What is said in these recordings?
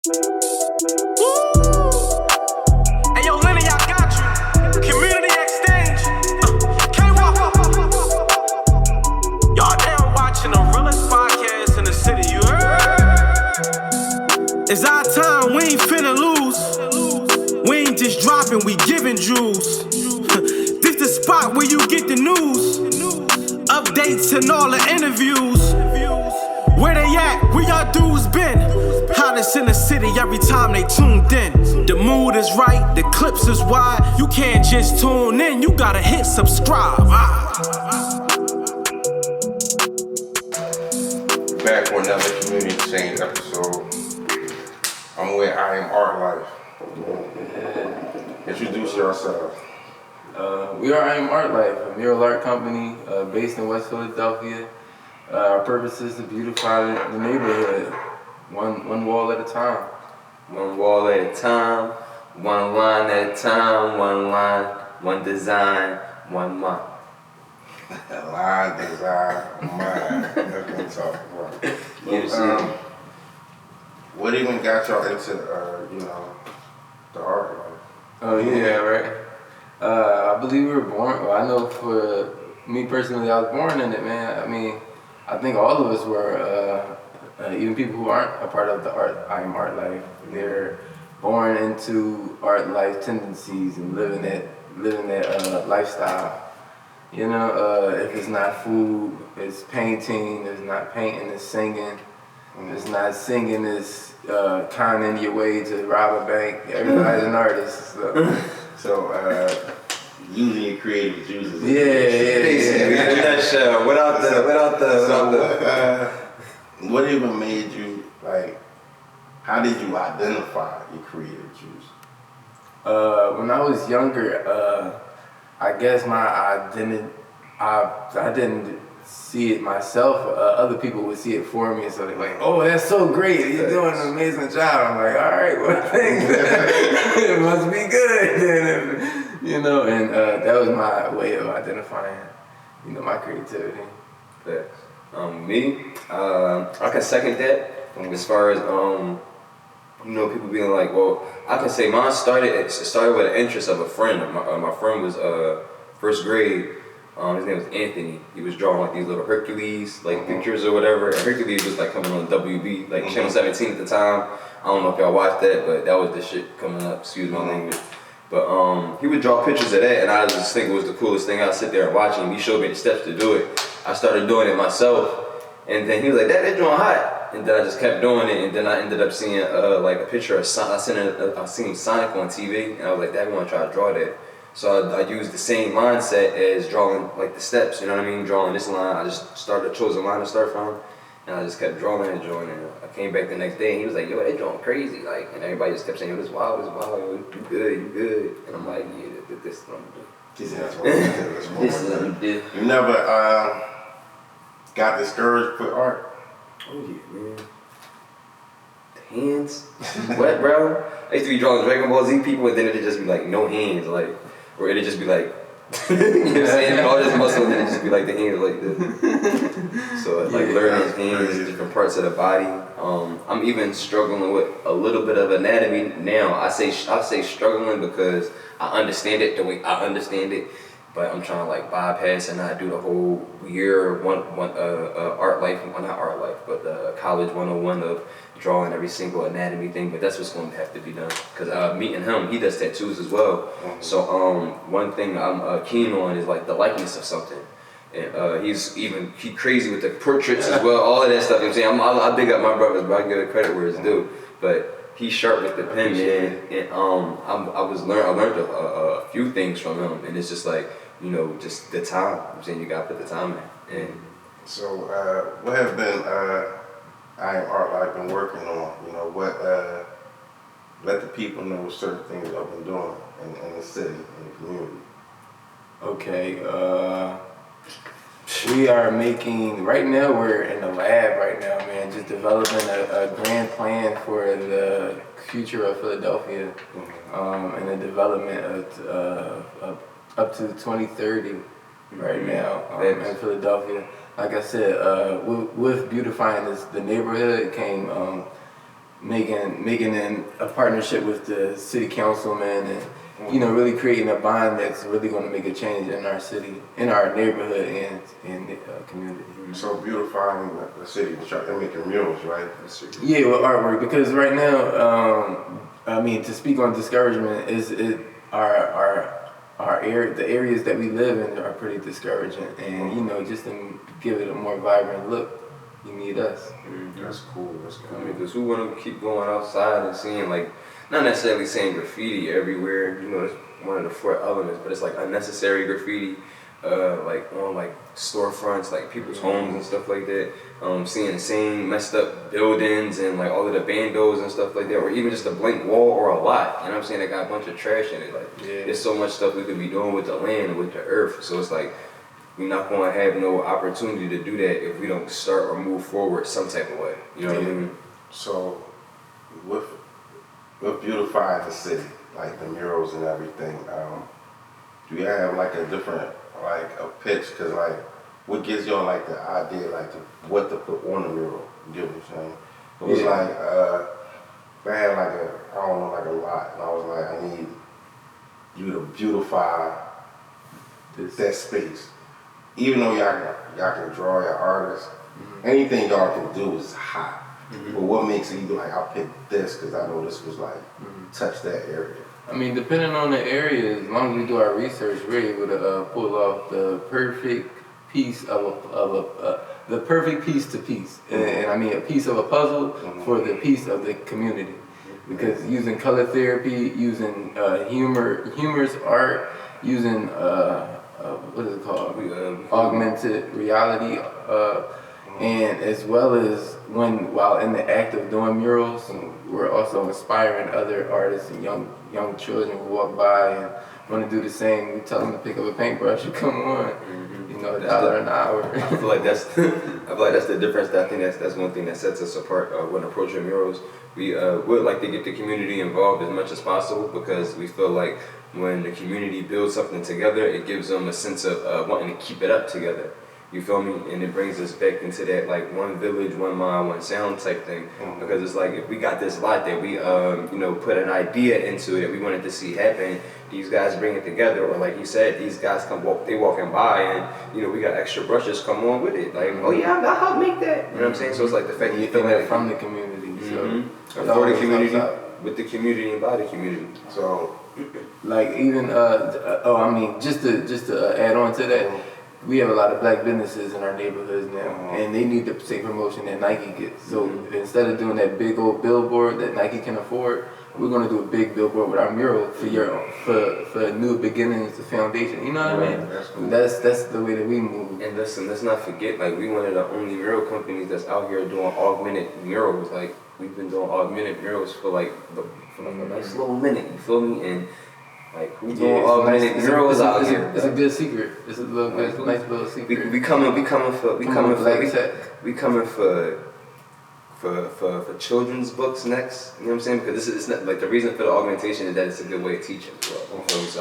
Hey yo, Lenny, I got you. Community Xchange. Can't walk. Y'all down watching the realest podcast in the city, you heard? It's our time, we ain't finna lose. We ain't just dropping, we giving jewels. This the spot where you get the news, updates and all the interviews. Where they at? Where y'all dudes been? Hottest in the city every time they tuned in. The mood is right, the clips is wide. You can't just tune in, you gotta hit subscribe. Back for another Community Xchange episode. I'm with I Am Art Life. Introduce yourself. We are I Am Art Life, a mural art company based in West Philadelphia. Our purpose is to beautify the neighborhood, one wall at a time. One wall at a time, one line at a time, one line, one design, one month. Line, design, mind. That's what I'm talking about. Well, what even got y'all into, the art life? Oh yeah, right. I believe we were born. Well, I know for me personally, I was born in it, man. I mean, I think all of us were, even people who aren't a part of the I Am Art Life, they're born into art life tendencies and living that lifestyle. You know, if it's not food, it's painting. If it's not painting, it's singing. If it's not singing, it's conning your way to rob a bank. Everybody's an artist. So Using your creative juices. Yeah. In a nutshell, without the. What even made you, how did you identify your creative juice? When I was younger, I guess I didn't see it myself. Other people would see it for me, so they're like, "Oh, that's so great! You're doing an amazing job." I'm like, "All right, well, thanks. It must be good." Then, and that was my way of identifying, my creativity. Facts. Me, I can second that. As far as people being like, well, I can say mine started with an interest of a friend. My friend was first grade. His name was Anthony. He was drawing like these little Hercules pictures or whatever. And Hercules was coming on WB, Channel 17 at the time. I don't know if y'all watched that, but that was the shit coming up. Excuse my language. But he would draw pictures of that, and I just think it was the coolest thing. I'd sit there and watch him. He showed me the steps to do it. I started doing it myself, and then he was like, "That drawing hot." And then I just kept doing it, and then I ended up seeing a picture of I seen Sonic on TV, and I was like, "Dad, I want to try to draw that." So I used the same mindset as drawing the steps, you know what I mean? Drawing this line, I just chose a line to start from, and I just kept drawing and drawing. And I came back the next day, and he was like, "Yo, that drawing crazy!" And everybody just kept saying, "Yo, this wild, yo, you good." And I'm like, "Yeah, this is what I'm doing." That's what I'm doing. This is what I'm doing. You never got discouraged with art? Oh yeah, man. The hands, what, bro? I used to be drawing Dragon Ball Z people, and then it'd just be no hands, or it'd just be you know what I'm saying? All this muscle, and then it'd just be the hands like this. So learning hands, different parts of the body. I'm even struggling with a little bit of anatomy now. I say struggling because I understand it the way I understand it, but I'm trying to bypass and not do the whole year art life, well, not art life, but college 101 of drawing every single anatomy thing. But that's what's going to have to be done, because meeting him, he does tattoos as well. So one thing I'm keen on is the likeness of something. And he crazy with the portraits as well, all of that stuff. You know what I'm saying? I big up my brothers, but I give it credit where it's due. But he's sharp with the pen, man. And I learned a few things from him, and it's just just the time. I'm saying you gotta put the time in. And so what have been I Am Art Life been working on? What let the people know certain things I've been doing in the city, in the community. Okay. We are right now we're in the lab right now, man, just developing a grand plan for the future of Philadelphia, and the development of up to 2030 right now in Philadelphia. Like I said, with beautifying the neighborhood came making a partnership with the city councilman and really creating a bond that's really going to make a change in our city, in our neighborhood, and in the community. So beautifying the city, they're making murals, right? Yeah, with artwork, because right now, to speak on discouragement, the areas that we live in are pretty discouraging, and just to give it a more vibrant look, you need us. That's cool. That's cool. I mean, because who want to keep going outside and seeing, like, not necessarily saying graffiti everywhere, it's one of the 4 elements, but it's like unnecessary graffiti, like on like storefronts, like people's homes and stuff like that. Seeing the same messed up buildings and like all of the bandos and stuff like that, or even just a blank wall or a lot, you know what I'm saying, that got a bunch of trash in it. Like, there's so much stuff we could be doing with the land and with the earth, so it's like, we're not going to have no opportunity to do that if we don't start or move forward some type of way. You know what I mean? So, with beautifying the city, like the murals and everything, do you have like a different, like a pitch? Cause like, what gives y'all like the idea, like what to put on the mural? You get what I'm saying? It was like, I had like a lot, and I was like, I need you to beautify that space. Even though y'all can draw, your artists, anything y'all can do is hot. But what makes it you like, I'll pick this because I know this was like, touch that area? I mean, depending on the area, as long as we do our research, we're able to pull off the perfect piece the perfect piece to piece. And I mean, a piece of a puzzle for the piece of the community. Because using color therapy, using humorous art, using what is it called? Augmented reality, and as well as while in the act of doing murals, we're also inspiring other artists and young children who walk by and want to do the same. We tell them to pick up a paintbrush and come on. $1 an hour. I feel like that's the difference. I think that's one thing that sets us apart when approaching murals. We would like to get the community involved as much as possible because we feel like when the community builds something together, it gives them a sense of wanting to keep it up together. You feel me? And it brings us back into that like one village, one mind, one sound type thing. Because it's like if we got this lot that we put an idea into it that we wanted to see happen, these guys bring it together, or like you said, these guys walking by and we got extra brushes come on with it. Like, oh yeah, I'll help make that. You know what I'm saying? So it's like the fact that you feel like from the community. So for the community, with the community and by the community. So like even just to add on to that. We have a lot of black businesses in our neighborhoods now, and they need the same promotion that Nike gets. So instead of doing that big old billboard that Nike can afford, we're gonna do a big billboard with our mural for new beginnings, the foundation. You know what I mean? That's cool. That's the way that we move. And listen, let's not forget, like we one of the only mural companies that's out here doing augmented murals. Like we've been doing augmented murals for a nice little minute. You feel me? And like who's doing augmented murals out here? It's a good secret. It's a nice little secret. We coming for children's books next. You know what I'm saying? Because it's not like the reason for the augmentation is that it's a good way of teaching. So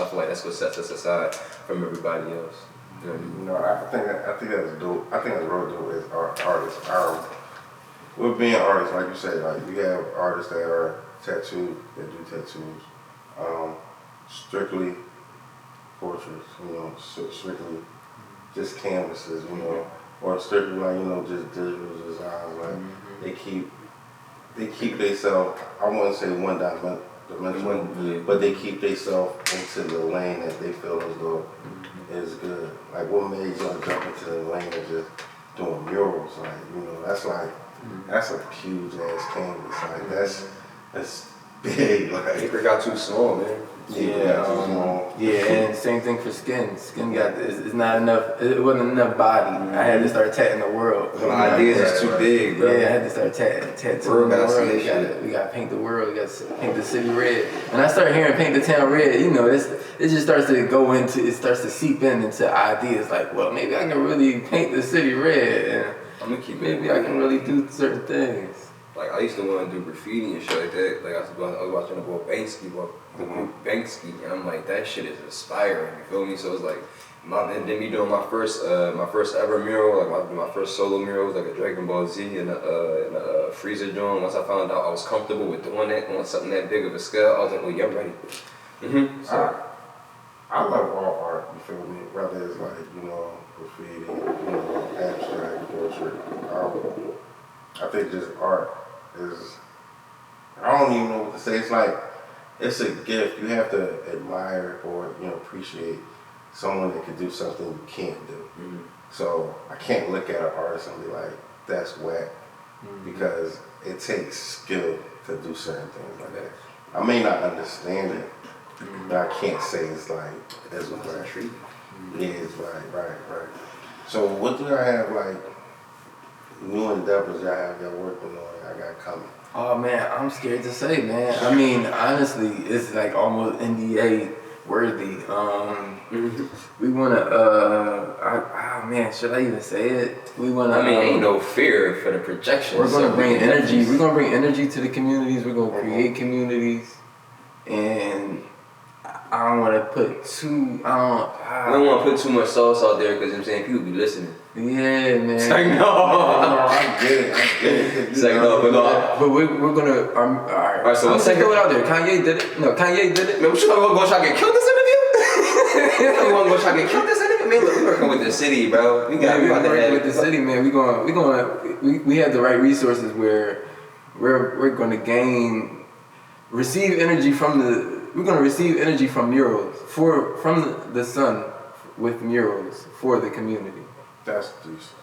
I feel like that's what sets us aside from everybody else. You know what I mean? No, I think that's dope. I think that's real dope as artists. With being artists, like you said, like you have artists that are tattooed, that do tattoos, strictly portraits, strictly just canvases, or strictly like just digital designs. Like they keep themselves. I wouldn't say one dimensional, but they keep themselves into the lane that they feel as though is good. Like what made y'all jump into the lane of just doing murals? Like that's a huge ass canvas. Like that's big. Like paper got too small, man. And same thing for skin. Skin it's not enough. It wasn't enough body. I had to start tatting the world. The ideas is too big, bro. Yeah, I had to start tattooing the world. We got to paint the world. We got to paint the city red. And I started hearing paint the town red. It just starts to go into. It starts to seep into ideas like, well, maybe I can really paint the city red, and I'm gonna keep maybe I can really do certain things. Like I used to want to do graffiti and shit like that. Like I was watching the boy Banksy, and I'm like, that shit is inspiring. You feel me? So it's like and then me doing my first ever mural, like my first solo mural was like a Dragon Ball Z in a freezer joint. Once I found out I was comfortable with doing that, on something that big of a scale, I was like, oh yeah, I'm ready. So I love all art, you feel me? Whether it's like, graffiti, abstract, portrait. I think just art is, I don't even know what to say. It's like, it's a gift. You have to admire or, appreciate someone that can do something you can't do. So I can't look at an artist and be like, that's whack, because it takes skill to do certain things like that. I may not understand it, but I can't say it's like, that's what's right. Yeah, it's right. So what do y'all have, like, new endeavors y'all working on, y'all got coming? Oh man, I'm scared to say, man. I mean, honestly, it's like almost NDA worthy. We wanna, man, should I even say it? We wanna. Ain't no fear for the projection. We're gonna bring energy. We're gonna bring energy to the communities. We're gonna create communities, and I don't want to put too. I don't want to put too much sauce out there because I'm saying people be listening. Yeah, man. It's like, no, I get it. It's like, no, but no. But we're gonna. Alright, so let's throw it out there. Kanye did it. No, Kanye did it. Man, what you gonna go try to get killed this interview? You wanna go try to get killed this interview? Man, look, we working with the city, bro. We working with the city, man. We have the right resources where we're gonna receive energy from the. We're gonna receive energy from murals from the sun with murals for the community. That's decent.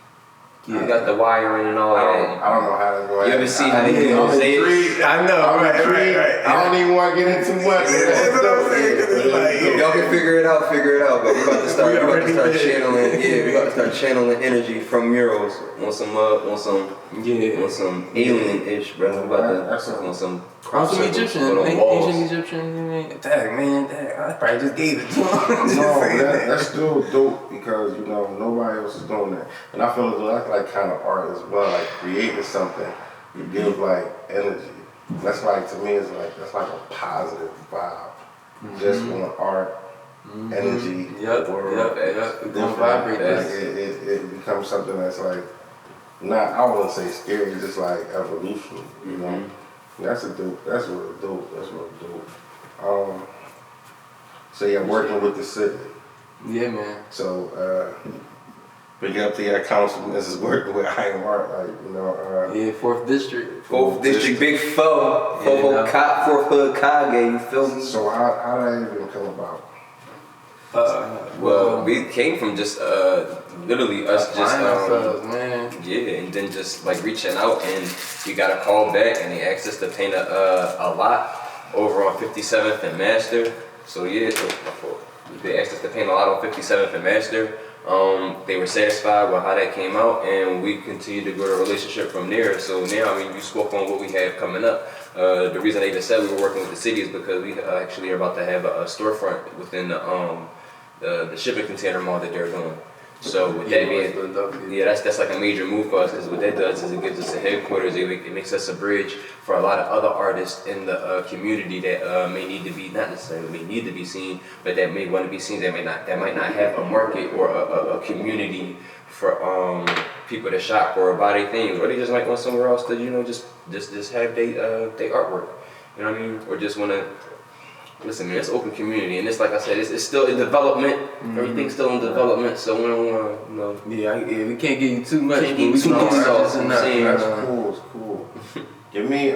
Yeah. You got the wiring and all that. I don't know how that's going. You ever seen the mosaics? I know, right. I don't even want to get into much. That's what I'm saying, because it's like, if y'all can figure it out. But we're about to start channeling. Yeah, we're about to start channeling energy from murals on some alien-ish, bro. We're about to on some Egyptian, ancient Egyptian. Dang, man, I probably just gave it to him. No, that's still dope because nobody else is doing that, and I feel as though that's like kind of art as well, like creating something to give like energy. That's like, to me, it's like that's like a positive vibe. Just want art, energy, world. It's gonna vibrate. It becomes something that's like not, I wouldn't say scary, just like evolution. That's real dope. So you're working with the city. Yeah, man. So big up to your councilman. This is working with I Am Art, yeah, 4th District. 4th District, Big Four. 4th Hood Kage, you feel me? So how did that even come about? Well, we came from just literally us just man. Yeah, and then just like reaching out, and we got a call back, and they asked us to paint a lot over on 57th and Master. So yeah, they asked us to paint a lot on 57th and Master. They were satisfied with how that came out, and we continued to grow the relationship from there. So now, you spoke on what we have coming up. The reason they even said we were working with the city is because we actually are about to have a storefront within the shipping container mall that they're doing. So with that being, that's like a major move for us, because what that does is it gives us a headquarters. It makes us a bridge for a lot of other artists in the community that may need to be, not necessarily may need to be seen, but that may want to be seen. That might not have a market or a community for people to shop or buy their things, or they just might want somewhere else to just have their artwork. You know what I mean? Or just want to. Listen, man, it's an open community, and it's like I said, it's still in development. Everything's still in development, so we don't want to, Yeah, we can't give you too much. Can't give you too much sauce. That's cool. It's cool. Give me.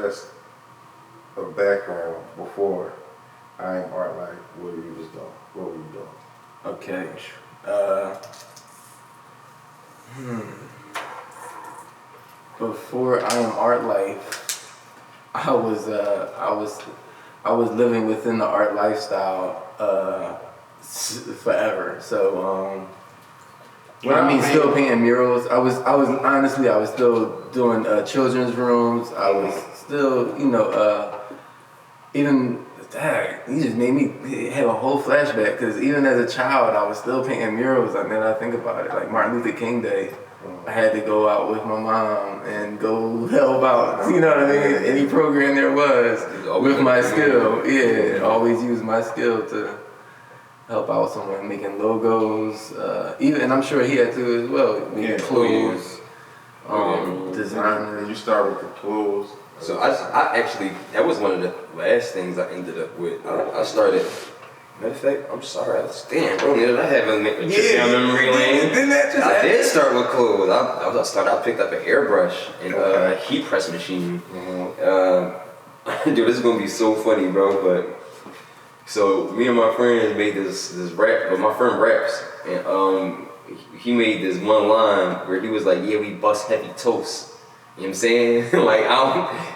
just a background before I Am Art Life, what you was doing? What were you doing? Okay. Before I Am Art Life, I was living within the art lifestyle forever. So still painting murals. I was honestly still doing children's rooms. I was still, even that, you just made me have a whole flashback, because even as a child, I was still painting murals. And then I think about it, like Martin Luther King Day, I had to go out with my mom and go help out, you know what I mean? Any program there was with my skill. Yeah, always use my skill to help out someone making logos. And I'm sure he had to as well, making clothes, designing. You start with the clothes. So I actually, that was one of the last things I ended up with. I started, matter of fact, I'm sorry, damn bro, I haven't made a trip down memory lane. Didn't that just I happen? did start with clothes. I picked up an airbrush and a heat press machine. Dude, this is gonna be so funny, bro, but so me and my friends made this rap, but my friend raps, and he made this one line where he was like, yeah, we bust heavy toast. You know what I'm saying?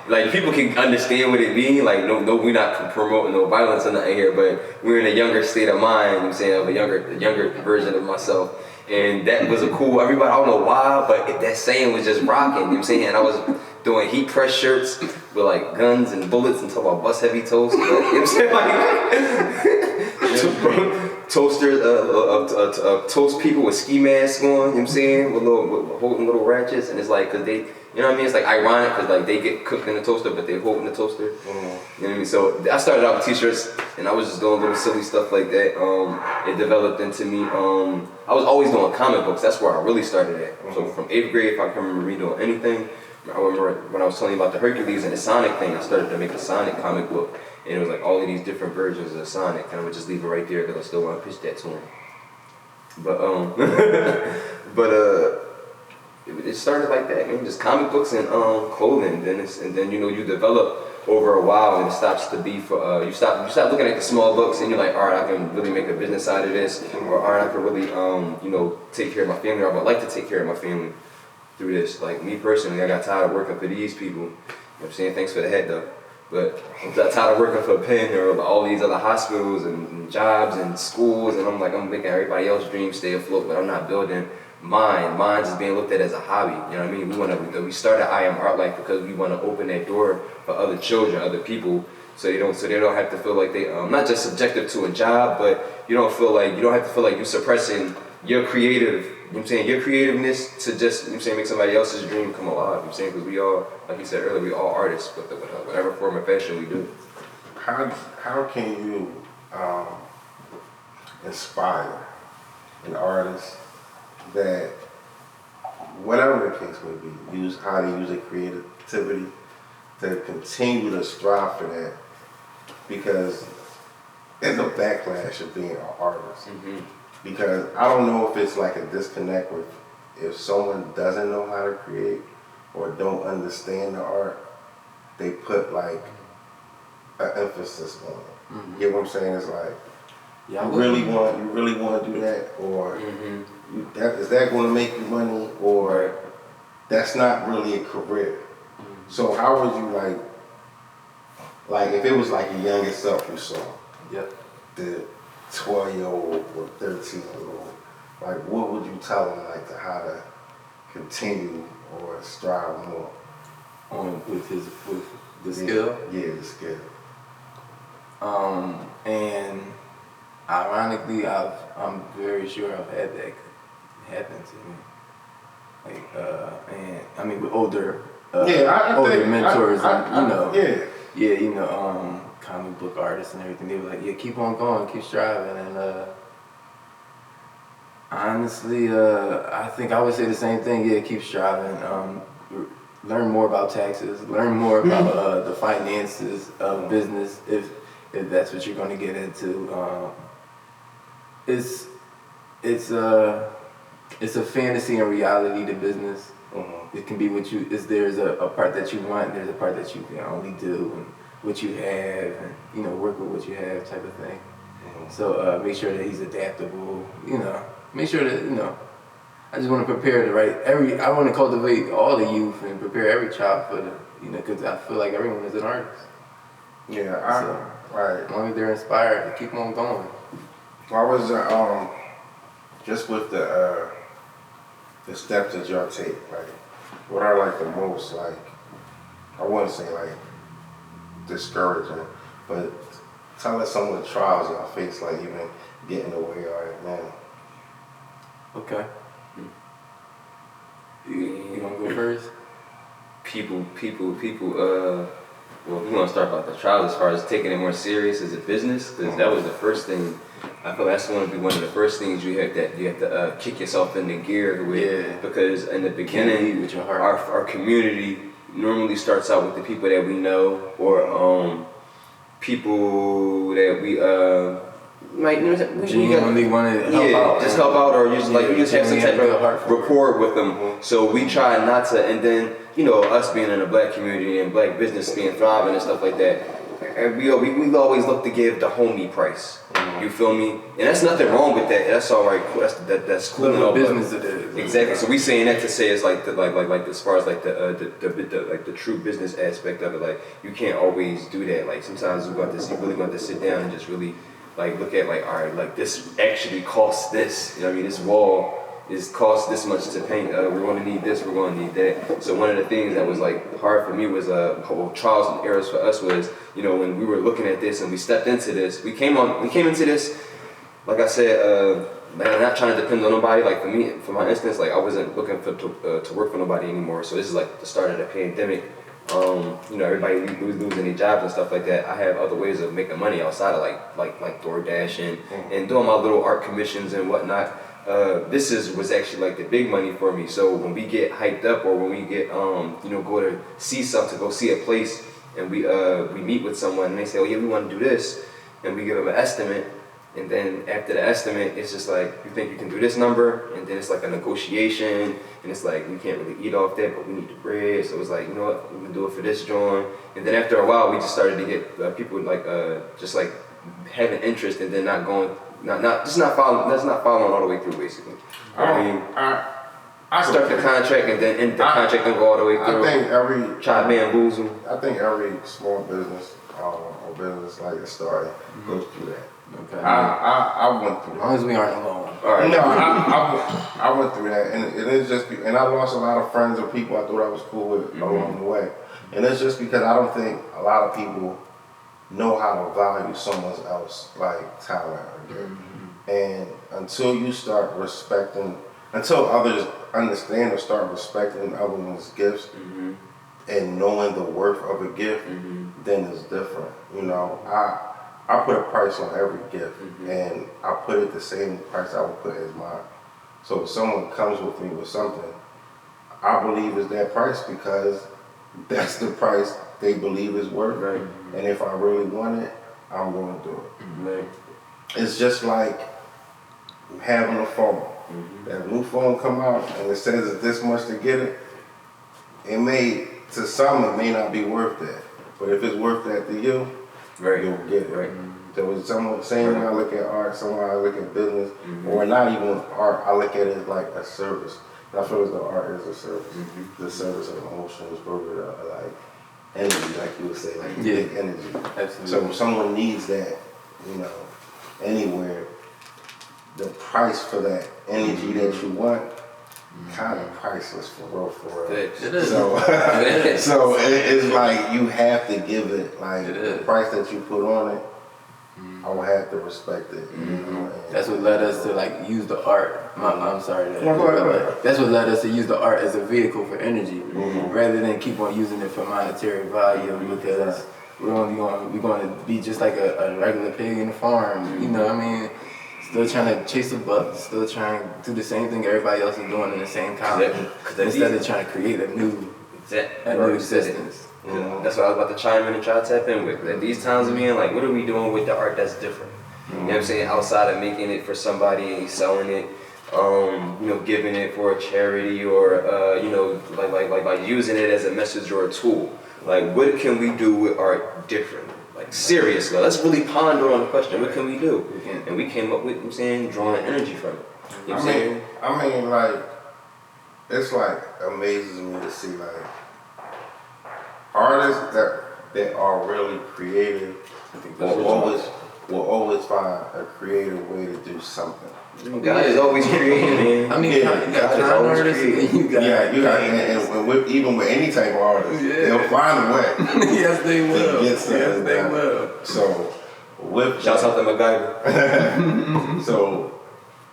Like people can understand what it means. Like no, we're not promoting no violence or nothing here, but we're in a younger state of mind. You know what I'm saying, of a younger version of myself, and that was a cool. Everybody, I don't know why, but that saying was just rocking. You know what I'm saying? And I was doing heat press shirts with like guns and bullets and talking about bust heavy toast. But, you know what I'm saying? Like toasters, toast people with ski masks on. You know what I'm saying? With holding little ratchets, and it's like, cause they. You know what I mean? It's like ironic because like they get cooked in the toaster, but they hold in the toaster. You know what I mean? So I started out with t-shirts, and I was just doing little silly stuff like that. It developed into me. I was always doing comic books. That's where I really started at. So from 8th grade, if I can remember redoing anything, I remember when I was telling you about the Hercules and the Sonic thing, I started to make a Sonic comic book, and it was like all of these different versions of Sonic, and I would just leave it right there because I still want to pitch that to him. But it started like that, man. Just comic books and clothing. And then you develop over a while, and it stops to be for you stop looking at the small books, and you're like, all right, I can really make a business out of this, or all right, I can really take care of my family, or I would like to take care of my family through this. Like me personally, I got tired of working for these people. You know what I'm saying? Thanks for the head though. But I got tired of working for Penn or all these other hospitals and jobs and schools, and I'm making everybody else's dreams stay afloat, but I'm not building mine. Mine's is being looked at as a hobby. You know what I mean? We started I Am Art Life because we want to open that door for other children, other people, so they don't have to feel like they not just subjective to a job, but you don't have to feel like you're suppressing your creative. You know what I'm saying? Your creativeness to just, you know what I'm saying, make somebody else's dream come alive. You know what I'm saying? Because we all, like you said earlier, we all artists, with whatever form of fashion we do. How can you inspire an artist that, whatever the case may be, use their creativity to continue to strive for that? Because there's a backlash of being an artist. Because I don't know if it's like a disconnect with if someone doesn't know how to create or don't understand the art, they put like an emphasis on it. You get what I'm saying? It's like, you really want to do that, or is that going to make you money, or that's not really a career. So how would you like if it was like your youngest self you saw, the 12-year-old or 13-year-old, like what would you tell them to how to continue or strive more? With the skill? Yeah, the skill. And ironically, I'm very sure I've had that happen to me. And I mean with older mentors, comic book artists and everything. They were like, yeah, keep on going, keep striving. And honestly, I think I would say the same thing. Yeah, keep striving. Learn more about taxes. Learn more about the finances of business. If that's what you're going to get into, it's a fantasy and reality to business. it can be what you is. There's a part that you want. There's a part that you can only do, and what you have, and work with what you have, type of thing. So make sure that he's adaptable. Make sure that I just want to prepare I want to cultivate all the youth and prepare every child for because I feel like everyone is an artist. Yeah, right. As long as they're inspired, keep on going. I was just with the steps that y'all take. Like, what I like the most, like, I wouldn't say like discouraging, but tell us some of the trials y'all face, like even getting the way y'all at now. Okay. You wanna go first? People, well, we want to start about the trials as far as taking it more serious as a business, because that was the first thing. I feel that's going to be one of the first things you have to kick yourself into gear with, because in the beginning, with your heart. our community normally starts out with the people that we know, or people that we might genuinely want to help out. Just help out, or just like you just have some type of rapport with them. So we try not to, and then us being in a black community and black business being thriving and stuff like that, and we always look to give the homie price. You feel me? And that's nothing wrong with that. That's all right. That's cool. Little business it is. Exactly. So we saying that to say it's like as far as like the true business aspect of it. Like, you can't always do that. Like, sometimes you really got to sit down and just really like look at, like, all right, like, this actually costs this. What I mean? This wall costs this much to paint. We're going to need this. We're going to need that. So one of the things that was like hard for me was trials and errors for us was when we were looking at this and we stepped into this. We came into this, like I said, man, not trying to depend on nobody. Like, for my instance, like, I wasn't looking to work for nobody anymore. So this is like the start of the pandemic. Everybody was losing their jobs and stuff like that. I have other ways of making money outside of like DoorDash and doing my little art commissions and whatnot. This was actually like the big money for me. So when we get hyped up, or when we get go to see something, go see a place, and we meet with someone and they say, oh yeah, we want to do this, and we give them an estimate, and then after the estimate, it's just like, you think you can do this number, and then it's like a negotiation, and it's like, we can't really eat off that, but we need the bread, so it's like, you know what, we can do it for this joint. And then after a while, we just started to get people like just like having interest, and then not following all the way through, basically. I start the contract and then end the contract and go all the way through. I think every small business or business like a starting goes through that. Okay. I went through that. As long as we aren't alone. All right. No, I went through that, and it is just, and I lost a lot of friends or people I thought I was cool with along the way, and it's just because I don't think a lot of people know how to value someone else's like talent or gift. And until you start respecting, until others understand or start respecting other's gifts and knowing the worth of a gift, then it's different. I put a price on every gift, and I put it the same price I would put as mine. So if someone comes with me with something, I believe is that price because that's the price they believe is worth. Right. And if I really want it, I'm going to do it. Right. It's just like having a phone. That new phone come out and it says it's this much to get it. To some it may not be worth that, but if it's worth that to you, you'll get it. Right. There was someone saying when I look at art, someone I look at business, or not even art, I look at it like a service. And I feel as though art is a service. The service of emotions, like energy, like you would say, like big energy. Absolutely. So if someone needs that, anywhere, the price for that energy that you want, kind of priceless for real. It is. So, so it's like you have to give it like the price that you put on it. I will have to respect it. That's what led us to like use the art. I'm sorry. Go ahead. That's what led us to use the art as a vehicle for energy, rather than keep on using it for monetary value. Because we're going to be just like a regular pig in the farm. You know what I mean? Still trying to chase a buck, still trying to do the same thing everybody else is doing in the same colony, instead of trying to create a new existence. That's what I was about to chime in and try to tap in with. At these times of being like, what are we doing with the art that's different? You know what I'm saying? Outside of making it for somebody and selling it, giving it for a charity or like using it as a message or a tool. Like, what can we do with art differently? Like, seriously, let's really ponder on the question. What can we do? And we came up with, drawing energy from it. You know what I'm saying? I mean, like, it's like amazes me to see like artists that are really creative will always find a creative way to do something. God is always creative, man. I mean, you got con artists, you got and even with any type of artist, they'll find a way. Yes, they will. Yes, they will. So, shouts out to MacGyver. So,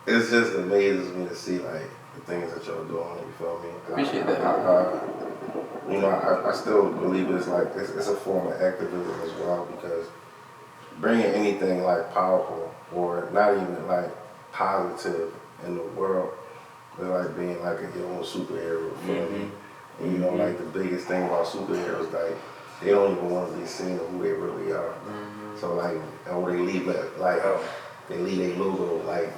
it's just amazes me to see like the things that y'all doing. You feel me? Appreciate that. I still believe it's like it's a form of activism as well, because bringing anything like powerful or not even like positive in the world is like being like your own superhero. You feel me? And like the biggest thing about superheroes, like they don't even want to be seen of who they really are. So like, they leave it like they leave a logo like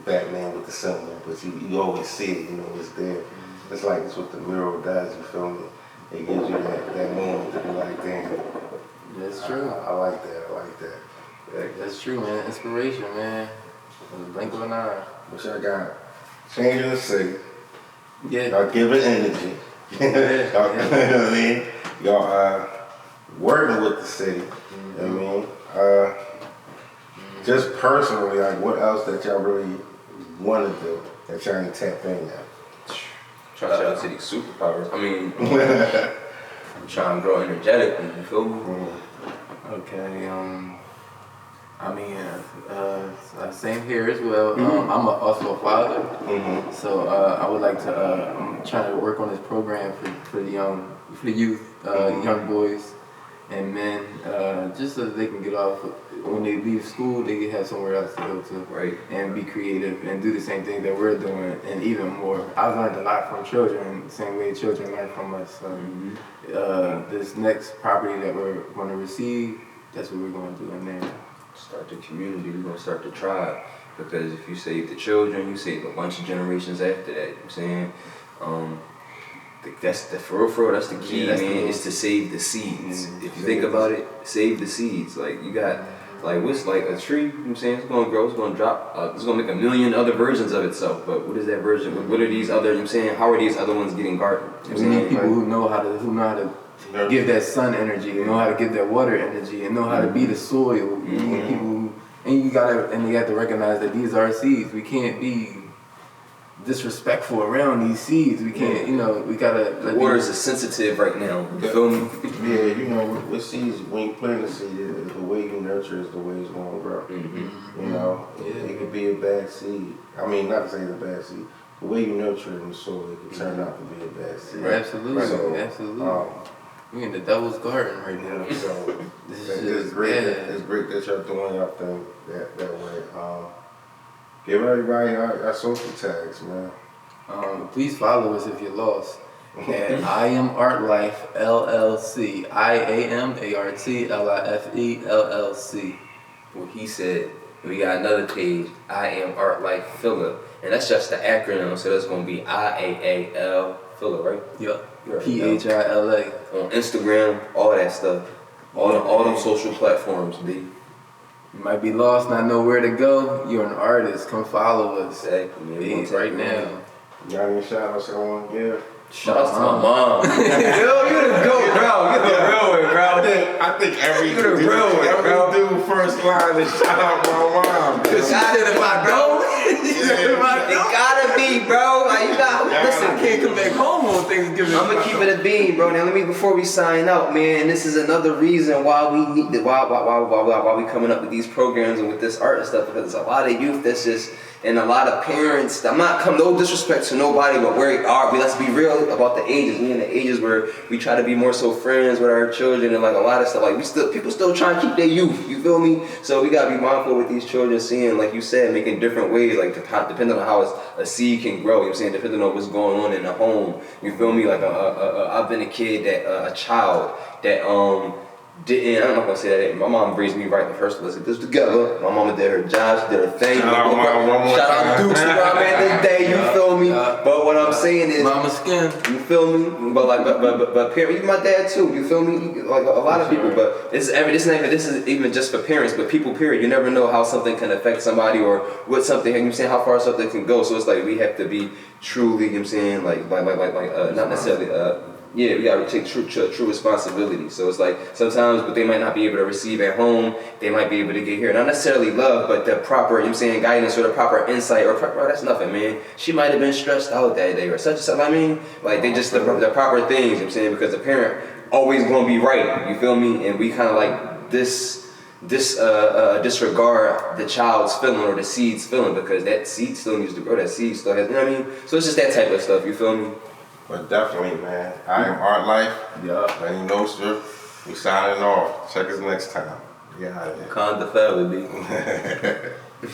Batman with the symbol, but you always see it. It's there. It's like it's what the mural does. You feel me? It gives you that moment to be like, damn. That's true. I like that. That's true, man. Inspiration, man. Blink of an eye. Which I got changing the city. Yeah. Y'all giving energy. Y'all, you know what I mean? Y'all working with the city. You know what I mean? Just personally, like what else that y'all really want to do that y'all ain't tap in yet? Trying to shout out to these superpowers. I mean, I'm trying to grow energetically, you feel me? Okay, same here as well. I'm also a father, so I would like to. I'm trying to work on this program for the youth, young boys and men, just so that they can get off. When they leave school, they can have somewhere else to go to, right? And be creative and do the same thing that we're doing, and even more. I've learned a lot from children, the same way children learn from us. So, this next property that we're going to receive, that's what we're going to do in there. Start the community, we're going to start the tribe. Because if you save the children, you save a bunch of generations after that. You know what I'm saying? That's the for real, that's the key, man, is to save the seeds. If you think about it, save the seeds. Like, you got, like, what's like a tree, you know what I'm saying? It's going to grow, it's going to drop, it's going to make a million other versions of itself. But what is that version? What are these other, you know what I'm saying? How are these other ones getting gardened? You know we need people who know how to give that sun energy, know how to give that water energy, and know how to be the soil. We need people, and you got to recognize that these are seeds. We can't be disrespectful around these seeds. We can't, we gotta. The waters are sensitive right now. You feel me? Yeah, with seeds, when you plant a seed, the way you nurture is the way it's going to grow. It could be a bad seed. I mean, not to say it's a bad seed. The way you nurture it in the soil, it can turn out to be a bad seed. Absolutely, so, absolutely. We're in the devil's garden right now. So it's great. It's great that y'all doing y'all thing that way. Give everybody our social tags, man. Please follow us if you're lost. And I Am Art Life LLC. IAMART LIFE LLC. Well, he said we got another page. I Am Art Life Filler, and that's just the acronym. So that's gonna be IAAL Filler, right? Yep. PHILA. On Instagram, all that stuff, all them social platforms, B. You might be lost, not know where to go. You're an artist. Come follow us. Exactly, man. Right now. You got any shout outs I want to give? Shout out to my mom. Yo, you the goat, bro. You the real one, bro. I think every dude first line is shout out my mom. It gotta be, bro. Like, you got listen. I can't come back home on Thanksgiving. I'm gonna keep it a bean, bro. Now before we sign out, man. This is another reason why we need why we coming up with these programs and with this art and stuff, because there's a lot of youth that's just. And a lot of parents, I'm not no disrespect to nobody, but let's be real about the ages. We in the ages where we try to be more so friends with our children and like a lot of stuff. Like people still trying to keep their youth. You feel me? So we gotta be mindful with these children, seeing, like you said, making different ways, like depending on how a seed can grow. You know what I'm saying? Depending on what's going on in the home. You feel me? Like I've been a kid a child that I'm not gonna say that. My mom raised me right the first. Let's get this together. My mama did her job. She did her thing. Shout out Dukes around man this day. You feel me? But what I'm saying is, Mama skin. you feel me? But like, but parents, even my dad too. You feel me? Like a lot of people. But this is even just for parents, but people. Period. You never know how something can affect somebody or what something. You know what I'm saying, how far something can go. So it's like we have to be truly. You know what I'm saying, like not necessarily. Yeah, we gotta take true responsibility. So it's like sometimes, but they might not be able to receive at home. They might be able to get here. Not necessarily love, but the proper, you know what I'm saying, guidance or the proper insight or bro, that's nothing, man. She might have been stressed out that day or such and such. I mean, like they just the proper things, you know what I'm saying, because the parent always gonna be right. You feel me? And we kind of like disregard the child's feeling or the seed's feeling because that seed still needs to grow. That seed still has, you know what I mean? So it's just that type of stuff. You feel me? But definitely, man. I am Art Life. Yeah. And you know, sir, we signing off. Check us next time. Yeah. Conda family, B.